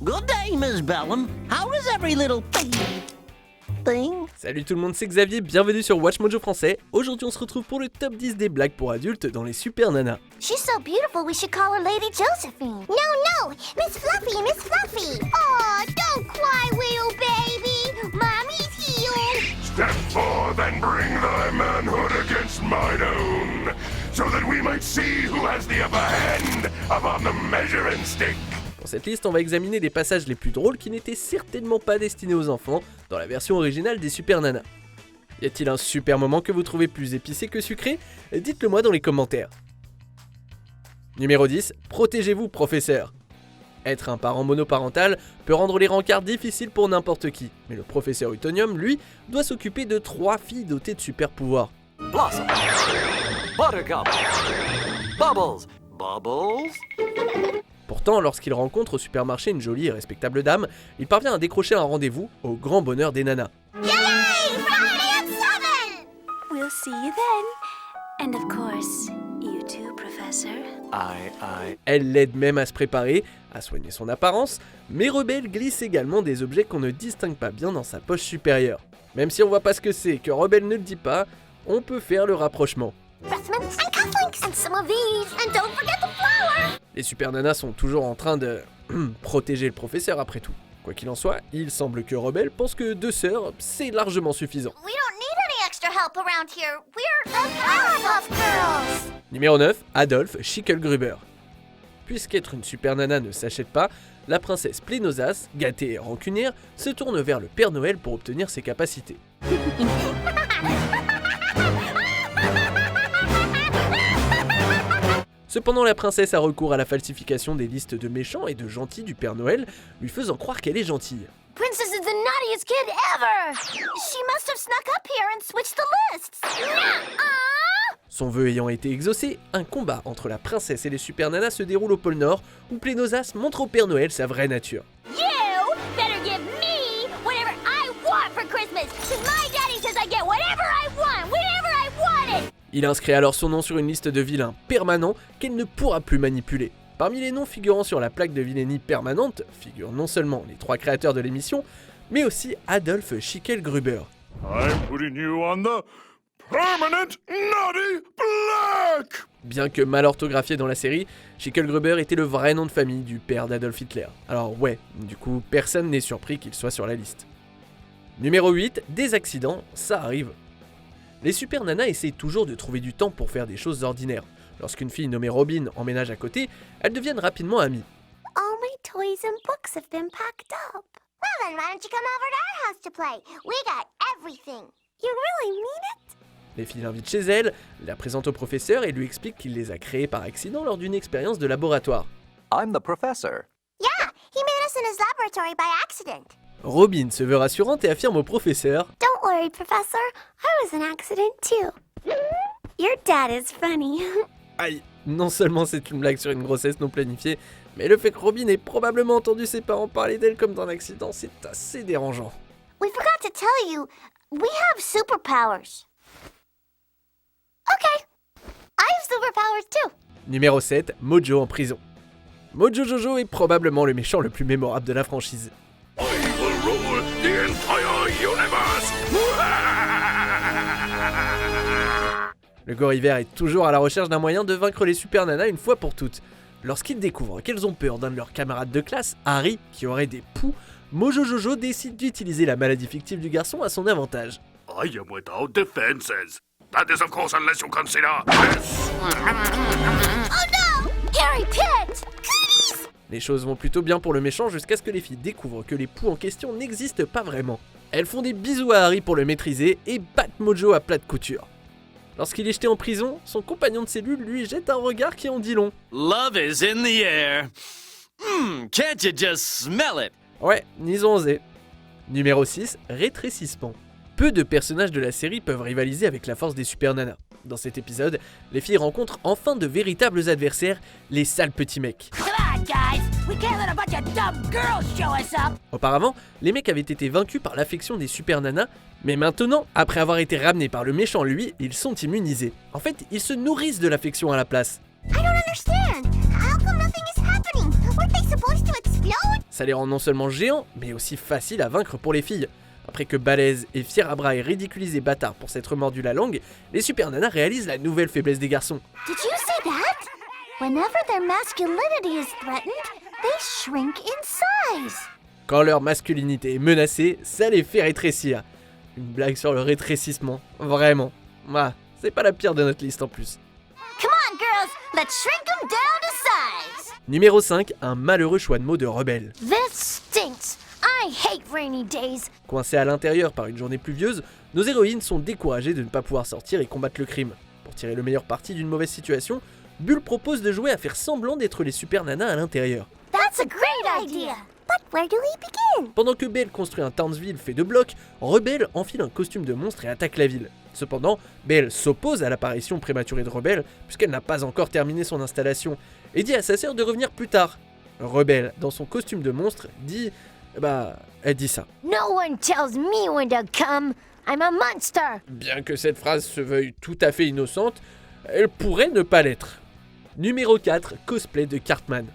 Good day, Miss Bellum. How is every little thing? Salut tout le monde, c'est Xavier, bienvenue sur Watch Mojo français. Aujourd'hui on se retrouve pour le top 10 des blagues pour adultes dans les Super Nanas. She's so beautiful, we should call her Lady Josephine. No, Miss Fluffy, Miss Fluffy. Aw, don't cry, little baby. Mommy's healed. Step forth and bring thy manhood against mine own, so that we might see who has the upper hand upon the measuring stick. Pour cette liste, on va examiner les passages les plus drôles qui n'étaient certainement pas destinés aux enfants dans la version originale des Super Nanas. Y a-t-il un super moment que vous trouvez plus épicé que sucré? Dites-le moi dans les commentaires. Numéro 10, protégez-vous professeur. Être un parent monoparental peut rendre les rencarts difficiles pour n'importe qui, mais le professeur Utonium, lui, doit s'occuper de 3 filles dotées de super pouvoirs. Blossom, Buttercup, Bubbles, Bubbles. Pourtant, lorsqu'il rencontre au supermarché une jolie et respectable dame, il parvient à décrocher un rendez-vous au grand bonheur des nanas. Yay! Friday at 7! We'll see you then. And of course, you too, Professor. Elle l'aide même à se préparer, à soigner son apparence, mais Rebelle glisse également des objets qu'on ne distingue pas bien dans sa poche supérieure. Même si on voit pas ce que c'est, que Rebelle ne le dit pas, on peut faire le rapprochement. Breath mints and cufflinks and some of these. And don't forget the flower! Les Super Nanas sont toujours en train de protéger le professeur après tout. Quoi qu'il en soit, il semble que Rebelle pense que 2 sœurs, c'est largement suffisant. We don't need any extra help around here. We're the Powerpuff Girls! Numéro 9, Adolphe Schicklgruber. Puisqu'être une Super Nana ne s'achète pas, la princesse Plénosas, gâtée et rancunière, se tourne vers le Père Noël pour obtenir ses capacités. Cependant, la princesse a recours à la falsification des listes de méchants et de gentils du Père Noël, lui faisant croire qu'elle est gentille. Princess is the naughtiest kid ever! She must have snuck up here and switched the lists! Nuh-uh! Son vœu ayant été exaucé, un combat entre la princesse et les Super Nanas se déroule au pôle Nord, où Plénosas montre au Père Noël sa vraie nature. You better give me whatever I want for Christmas, cause my daddy says I get whatever I want, whenever I want it! Il inscrit alors son nom sur une liste de vilains permanents qu'elle ne pourra plus manipuler. Parmi les noms figurant sur la plaque de vilainie permanente figurent non seulement les 3 créateurs de l'émission, mais aussi Adolphe Schicklgruber. I'm putting you on the permanent naughty block! Bien que mal orthographié dans la série, Schicklgruber était le vrai nom de famille du père d'Adolf Hitler. Alors ouais, du coup, personne n'est surpris qu'il soit sur la liste. Numéro 8, des accidents, ça arrive. Les Super Nanas essayent toujours de trouver du temps pour faire des choses ordinaires. Lorsqu'une fille nommée Robin emménage à côté, elles deviennent rapidement amies. All my toys and books have been packed up. Well then, why don't you come over to our house to play? We got everything. You really mean it? Les filles l'invitent chez elles, la présentent au professeur et lui expliquent qu'il les a créées par accident lors d'une expérience de laboratoire. I'm the professor. Yeah, he made us in his laboratory by accident. Robin se veut rassurante et affirme au professeur « Don't worry, Professor. I was an accident too. Your dad is funny. Aïe !» Non seulement c'est une blague sur une grossesse non planifiée, mais le fait que Robin ait probablement entendu ses parents parler d'elle comme d'un accident, c'est assez dérangeant. We forgot to tell you, we have superpowers. Okay, I have superpowers too. Numéro 7, Mojo en prison. Mojo Jojo est probablement le méchant le plus mémorable de la franchise. I will rule the entire universe! Le Goriver est toujours à la recherche d'un moyen de vaincre les Super Nanas une fois pour toutes. Lorsqu'ils découvrent qu'elles ont peur d'un de leurs camarades de classe, Harry, qui aurait des poux, Mojo Jojo décide d'utiliser la maladie fictive du garçon à son avantage. I am without defenses. That is of course unless you consider this. Oh no! Harry Pitt! Goodies! Les choses vont plutôt bien pour le méchant jusqu'à ce que les filles découvrent que les poux en question n'existent pas vraiment. Elles font des bisous à Harry pour le maîtriser et battent Mojo à plat de couture. Lorsqu'il est jeté en prison, son compagnon de cellule lui jette un regard qui en dit long. Love is in the air. Can't you just smell it? Ouais, ils ont osé. Numéro 6, rétrécissement. Peu de personnages de la série peuvent rivaliser avec la force des Super Nanas. Dans cet épisode, les filles rencontrent enfin de véritables adversaires, les sales petits mecs. Come on, guys! We can't let a bunch of dumb girls show us up! Auparavant, les mecs avaient été vaincus par l'affection des Super Nanas, mais maintenant, après avoir été ramenés par le méchant lui, ils sont immunisés. En fait, ils se nourrissent de l'affection à la place. I don't understand! How come nothing is happening? Weren't they Ça les rend non seulement géants, mais aussi faciles à vaincre pour les filles. Après que balèze et fier à bras aient ridiculisé Bâtard pour s'être mordu la langue, les super nanas réalisent la nouvelle faiblesse des garçons. Did you see that? Whenever their masculinity is threatened, they shrink in size. Quand leur masculinité est menacée, ça les fait rétrécir. Une blague sur le rétrécissement, vraiment. Ah, c'est pas la pire de notre liste en plus. Come on, girls, let's shrink them down to size. Numéro 5, un malheureux choix de mots de rebelle. This stinks. I hate rainy days. Coincées à l'intérieur par une journée pluvieuse, nos héroïnes sont découragées de ne pas pouvoir sortir et combattre le crime. Pour tirer le meilleur parti d'une mauvaise situation, Bull propose de jouer à faire semblant d'être les super nanas à l'intérieur. That's a great idea. But where do we begin? Pendant que Belle construit un Townsville fait de blocs, Rebelle enfile un costume de monstre et attaque la ville. Cependant, Belle s'oppose à l'apparition prématurée de Rebelle puisqu'elle n'a pas encore terminé son installation et dit à sa sœur de revenir plus tard. Rebelle, dans son costume de monstre, elle dit ça. No one tells me when to come. I'm a monster. Bien que cette phrase se veuille tout à fait innocente, elle pourrait ne pas l'être. Numéro 4, cosplay de Cartman.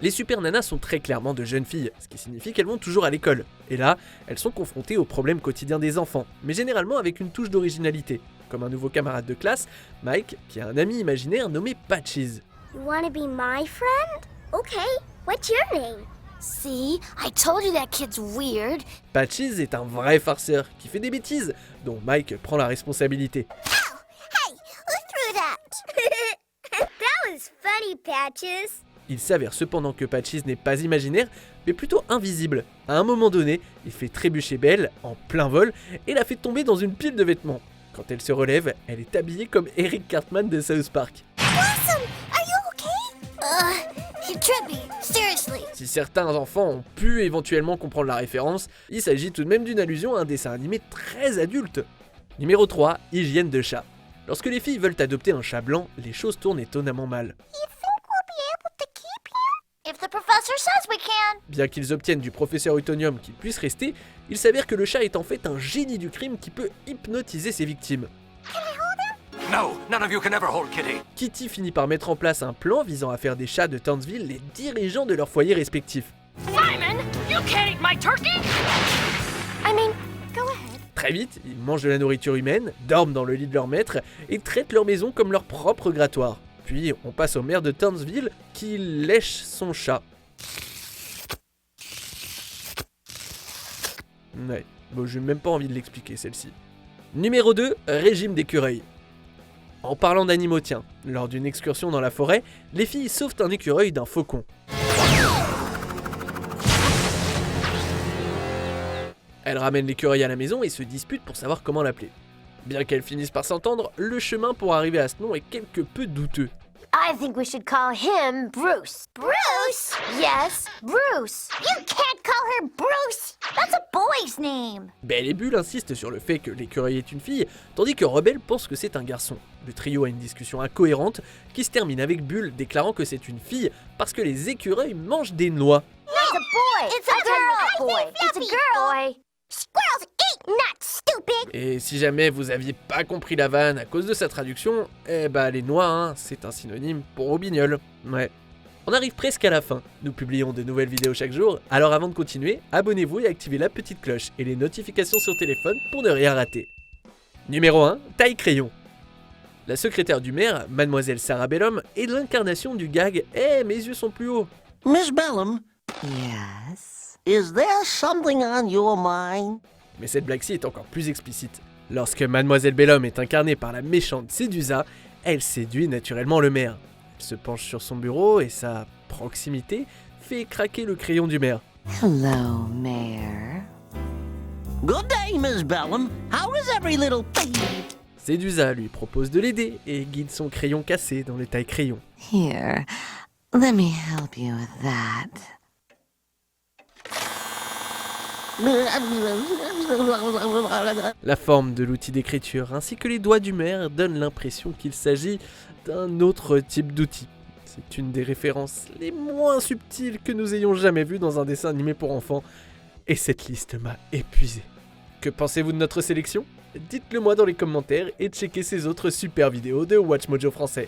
Les super nanas sont très clairement de jeunes filles, ce qui signifie qu'elles vont toujours à l'école. Et là, elles sont confrontées aux problèmes quotidiens des enfants, mais généralement avec une touche d'originalité. Comme un nouveau camarade de classe, Mike, qui a un ami imaginaire nommé Patches. You want to be my friend? Okay. What's your name? See, I told you that kid's weird. Patches est un vrai farceur qui fait des bêtises, dont Mike prend la responsabilité. Hey, who threw that? That was funny, Patches. Il s'avère cependant que Patches n'est pas imaginaire, mais plutôt invisible. À un moment donné, il fait trébucher Belle en plein vol et la fait tomber dans une pile de vêtements. Quand elle se relève, elle est habillée comme Eric Cartman de South Park. Awesome! Are you okay? You tripped me. Seriously. Si certains enfants ont pu éventuellement comprendre la référence, il s'agit tout de même d'une allusion à un dessin animé très adulte. Numéro 3, hygiène de chat. Lorsque les filles veulent adopter un chat blanc, les choses tournent étonnamment mal. You think we'll be able to keep him? If the professor says we can. Bien qu'ils obtiennent du professeur Utonium qu'il puisse rester, il s'avère que le chat est en fait un génie du crime qui peut hypnotiser ses victimes. No, none of you can ever hold Kitty. Kitty finit par mettre en place un plan visant à faire des chats de Townsville les dirigeants de leurs foyers respectifs. Simon, you can't eat my turkey! I mean, go ahead. Très vite, ils mangent de la nourriture humaine, dorment dans le lit de leur maître et traitent leur maison comme leur propre grattoir. Puis on passe au maire de Townsville qui lèche son chat. Ouais, bon, j'ai même pas envie de l'expliquer celle-ci. Numéro 2, régime d'écureuil. En parlant d'animaux, tiens, lors d'une excursion dans la forêt, les filles sauvent un écureuil d'un faucon. Elles ramènent l'écureuil à la maison et se disputent pour savoir comment l'appeler. Bien qu'elles finissent par s'entendre, le chemin pour arriver à ce nom est quelque peu douteux. I think we should call him Bruce. Bruce? Yes, Bruce. You can't call her Bruce. That's a boy's name. Belle et Bull insistent sur le fait que l'écureuil est une fille, tandis que Rebelle pense que c'est un garçon. Le trio a une discussion incohérente qui se termine avec Bull déclarant que c'est une fille parce que les écureuils mangent des noix. It's a boy. It's a girl. It's a girl. Squirrels eat nuts, stupid. Et si jamais vous aviez pas compris la vanne à cause de sa traduction, les noix, hein, c'est un synonyme pour robignol. Ouais. On arrive presque à la fin. Nous publions de nouvelles vidéos chaque jour, alors avant de continuer, abonnez-vous et activez la petite cloche et les notifications sur téléphone pour ne rien rater. Numéro 1, taille crayon. La secrétaire du maire, Mademoiselle Sarah Bellum, est l'incarnation du gag « Eh, mes yeux sont plus hauts ». Miss Bellum, Yes. is there something on your mind? Mais cette blague-ci est encore plus explicite. Lorsque Mademoiselle Bellum est incarnée par la méchante Sédusa, elle séduit naturellement le maire. Elle se penche sur son bureau et sa proximité fait craquer le crayon du maire. Hello, Mayor. Good day, Miss Bellum. How is every little... Sédusa lui propose de l'aider et guide son crayon cassé dans le taille-crayon. Here, let me help you with that. La forme de l'outil d'écriture ainsi que les doigts du maire donnent l'impression qu'il s'agit d'un autre type d'outil. C'est une des références les moins subtiles que nous ayons jamais vues dans un dessin animé pour enfants, et cette liste m'a épuisé. Que pensez-vous de notre sélection ? Dites-le moi dans les commentaires et checkez ces autres super vidéos de WatchMojo français.